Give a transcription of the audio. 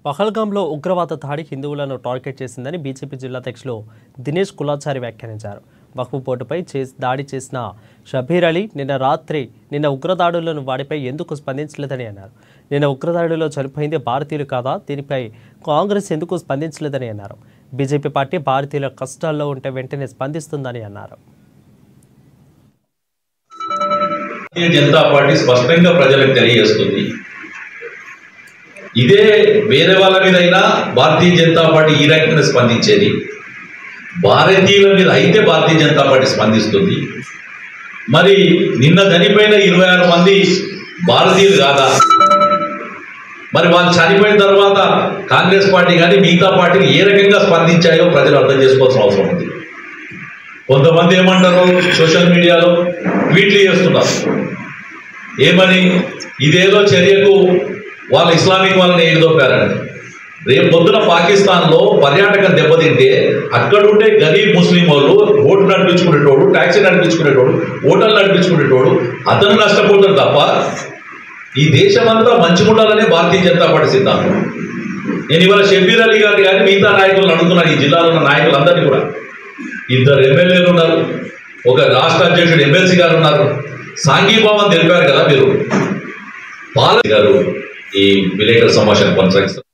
పహల్గాంలో ఉగ్రవాద దాడి హిందువులను టార్గెట్ చేసిందని బీజేపీ జిల్లా అధ్యక్షులు దినేష్ కులాచారి వ్యాఖ్యానించారు. వక్ఫ్ బోర్డుపై దాడి చేసిన షబీర్ అలీ నిన్న ఉగ్రదాడులను వాడిపై ఎందుకు స్పందించలేదని అన్నారు. నిన్న ఉగ్రదాడిలో చనిపోయింది భారతీయులు కాదా, దీనిపై కాంగ్రెస్ ఎందుకు స్పందించలేదని అన్నారు. బీజేపీ పార్టీ భారతీయుల కష్టాల్లో ఉంటే వెంటనే స్పందిస్తుందని అన్నారు. భారతీయ జనతా పార్టీ స్పష్టంగా ప్రజలకు తెలియజేస్తుంది. ఇదే వేరే వాళ్ళ మీద అయినా భారతీయ జనతా పార్టీ ఈ రకంగా స్పందించేది, భారతీయుల మీద అయితే భారతీయ జనతా పార్టీ స్పందిస్తుంది. మరి నిన్న చనిపోయిన 26 మంది భారతీయులు కాదా? మరి వాళ్ళు చనిపోయిన తర్వాత కాంగ్రెస్ పార్టీ కానీ మిగతా పార్టీలు ఏ రకంగా స్పందించాయో ప్రజలు అర్థం చేసుకోవాల్సిన అవసరం ఉంది. కొంతమంది ఏమంటారు, సోషల్ మీడియాలో ట్వీట్లు చేస్తున్నారు. ఏమని? ఇదేదో చర్యకు వాళ్ళు ఇస్లామిక్ వాళ్ళని ఎగదొప్పారని. రేపు పొద్దున పాకిస్తాన్లో పర్యాటకం దెబ్బతింటే అక్కడుండే గరీబ్ ముస్లిం వాళ్ళు ఓటు నడిపించుకునేటోడు, ట్యాక్సీ నడిపించుకునేటోడు, హోటల్ నడిపించుకునేటోడు అతను నష్టపోతాడు తప్ప ఈ దేశం అంతా మంచిగుండాలనే భారతీయ జనతా పార్టీ సిద్ధాంతం. నేను ఇవాళ షబీర్ అలీ గారు కానీ మిగతా నాయకులను అడుగుతున్నాను. ఈ జిల్లాలో ఉన్న నాయకులందరినీ కూడా, 2 ఎమ్మెల్యేలు ఉన్నారు, ఒక రాష్ట్ర అధ్యక్షుడు ఎమ్మెల్సీ గారు ఉన్నారు. సాంఘీభావం తెలిపారు కదా మీరు. పాలన గారు ఈ విలేకరుల సమావేశాన్ని కొనసాగిస్తారు.